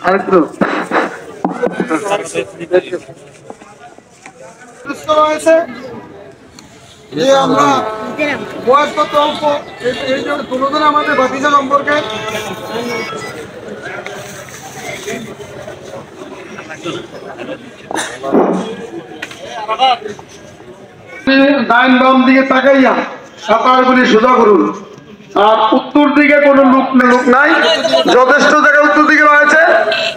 আরেকটু যে আমরা বয়স কত অল্প এই জন্য তুলনা আমাদের ভাতিজা সম্পর্কে ডাইন বাম দিকে তাকাইয়া সাঁতারগুলি সোজা করুন। আর উত্তর দিকে কোনো লোক নাই, যথেষ্ট জায়গায় উত্তর দিকে রয়েছে,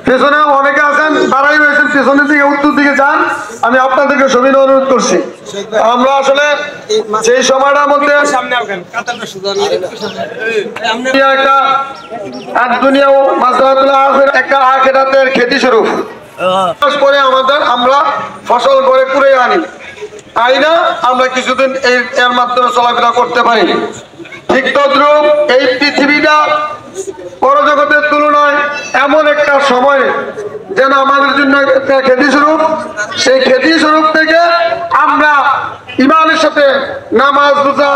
পেছনে অনেকে আছেন তারাই রয়েছেন পেছনের দিকে উত্তর দিকে যান। আমি আপনাদেরকে সবিনয় অনুরোধ করছি, আমরা আসলে সেই সময়টার মধ্যে একটা আখিরাতের খ্যাতি স্বরূপ করে আমরা ফসল করে কুড়িয়ে আনি আইনা আমরা কিছুদিন এর মাধ্যমে চলাফেরা করতে পারি। ঠিক তদ্রূপ এই পৃথিবীটা পরজগতের তুলনায় এমন একটা সময় যেন আমাদের জন্য একটা খ্যাতি স্বরূপ, সেই খ্যাতি স্বরূপ থেকে আমরা ইমানের সাথে নামাজ রোজা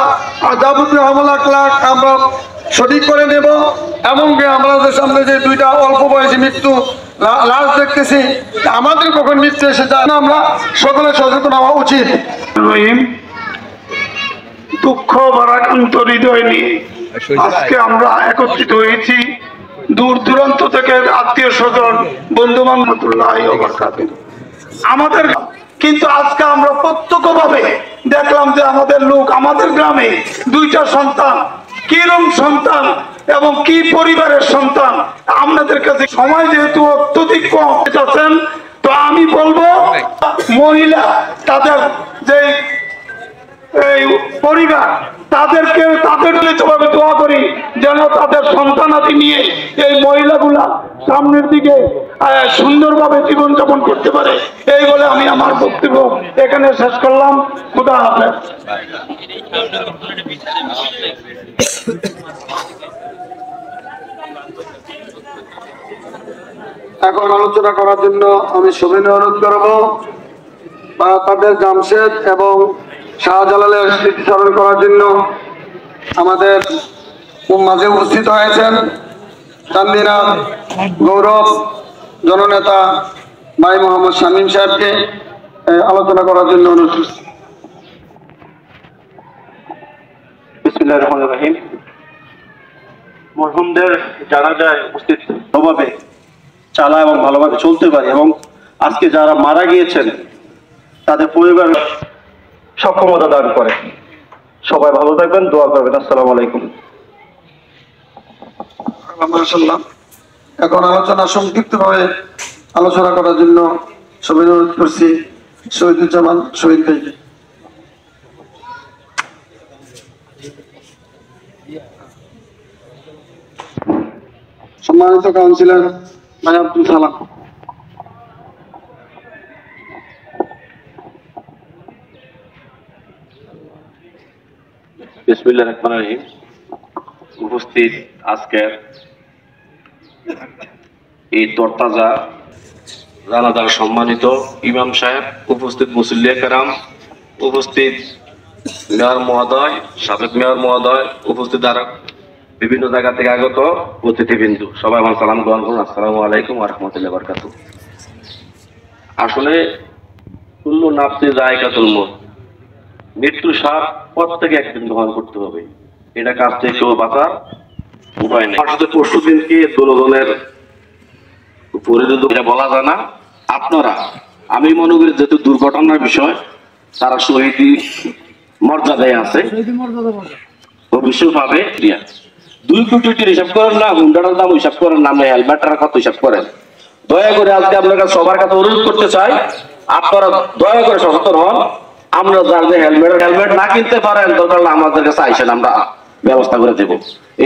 যাবতীয় আমল আখলাক আমরা সঠিক করে নেব। এমনকি আমাদের সামনে যে দুইটা অল্প বয়সী মৃত্যু লাশ দেখতেছি, আমাদের কখন মৃত্যু এসে যায় না, আমরা সকলে সচেতন হওয়া উচিত। দুঃখ ভারাক্রান্ত হৃদয় নিয়ে আজকে আমরা একত্রিত হয়েছি, দূর দূরান্ত থেকে আত্মীয় স্বজন বন্ধু বান্ধব আমাদের, কিন্তু আজকে আমরা প্রত্যক্ষভাবে দেখলাম যে আমাদের লোক আমাদের গ্রামে দুইটা সন্তান, কিরম সন্তান এবং কি পরিবারের সন্তান। আপনাদের কাছে সময় যেহেতু অত্যধিক কম আছেন, তো আমি বলবো মহিলা তাদের যে এই পরিবার তাদেরকে তাদের ভাবে দোয়া করি যেন তাদের সন্তানাদি নিয়ে এই মহিলাগুলা সামনের দিকে সুন্দরভাবে জীবনযাপন করতে পারে। এই বলে আমি আমার বক্তব্য এখানে শেষ করলাম। খোদা হাফেজ। এখন আলোচনা করার জন্য আমি সবিনয় অনুরোধ করব তাদের জামশেদ এবং শাহজালালের স্মৃতিচারণ করার জন্য আমাদের মাঝে উপস্থিত হয়েছেন চান্দিনা গৌরব জননেতা ভাই মোহাম্মদ শামীম সাহেবকে আলোচনা করার জন্য অনুরোধ করছি। বিসমিল্লাহির রহমানির রহিম। মরহুমদের জানাজায় উপস্থিত ভাবে চালা এবং ভালোভাবে চলতে পারে এবং আজকে যারা মারা গিয়েছেন তাদের পরিবার সক্ষমতা দান করে। সবাই ভালো থাকবেন, দোয়া করবেন। আসসালামু আলাইকুম। মাশাআল্লাহ। এখন আলোচনা সংক্ষিপ্তভাবে আলোচনা করার জন্য সবাই অনুরোধ করছি শহীদুজ্জামান শহীদ ভাইকে। সম্মানিত কাউন্সিলর ভাই আব্দুল সালাম। বিসমিল্লাহির রহমানির রহিম। উপস্থিত আজকের এই তরতাজা জানাজার সম্মানিত ইমাম সাহেব, উপস্থিত মুসল্লিয়ে কেরাম, উপস্থিত মেয়র মহোদয়, সাবেক মেয়র মহোদয়, উপস্থিত আরো বিভিন্ন জায়গা থেকে আগত অতিথিবৃন্দু, সবাই আমার সালাম গ্রহণ করুন। আসসালামু আলাইকুম ওয়া রাহমাতুল্লাহি ওয়া বারাকাতুহু। আসলে কুল্লু নাফসিন যায়কাতুল মউত, মৃত্যুর স্বাদ প্রত্যেকে একদিন গ্রহণ করতে হবে, এটা কাছ থেকে কেউ বাঁচার উপায় নেই। আসলে পরশু দিনকে দোলনের উপরে এটা বলা যায় না। আপনারা, আমি মনে করি যেহেতু দুর্ঘটনার বিষয়, তারা শহীদি মর্যাদায় আছে, ভবিষ্যৎ পাবে। 2 কোটি হিসাব করেন না, হুন্ডাটার দাম হিসাব করেন না, হেলমেটটার কত হিসাব করেন। দয়া করে আজকে আপনার কাছে সবার কাছে অনুরোধ করতে চাই, আপনারা দয়া করে সচেতন হন। আমরা যার যে হেলমেট না কিনতে পারেন দরকার আমাদের কাছে আইসেন, আমরা ব্যবস্থা করে দেব।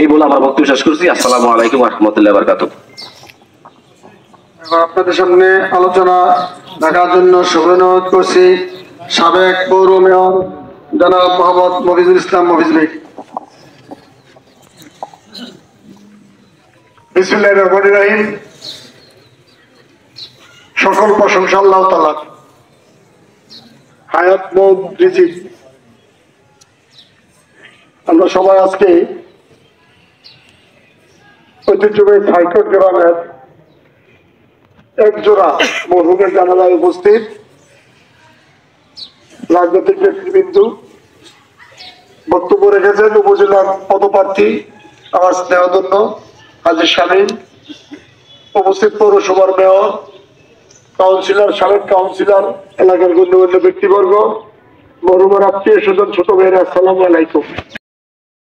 এই বলে আমার বক্তব্য শেষ করছি। আসসালামু আলাইকুম ওয়া রাহমাতুল্লাহি ওয়া বারাকাতুহু। আপনাদের সামনে আলোচনা দেখার জন্য অনুরোধ করছি সাবেক পৌর মেয়র জনাব মোহাম্মদ মফিজুল ইসলাম মফিজ ভাই। বিসমিল্লাহির রহমানির রহিম। সকল প্রশংসা আল্লাহ তাআলার। হায়াত মউত রিজিক, আমরা সবাই আজকে ঐতিহ্যবাহী সাইকট গ্রামের একজোড়া মরহুমের জানালায় উপস্থিত রাজনৈতিক ব্যক্তিবৃন্দ, বক্তব্য রেখেছেন উপজেলার পদপ্রার্থী আমার স্নেহধন্য হাজী শামীম, উপস্থিত পৌরসভার মেয়র, কাউন্সিলর, সাবেক কাউন্সিলর, এলাকার গণ্যমান্য ব্যক্তিবর্গ, মরহুমের আত্মীয় স্বজন, ছোট ভাইয়েরা, আসসালামু আলাইকুম।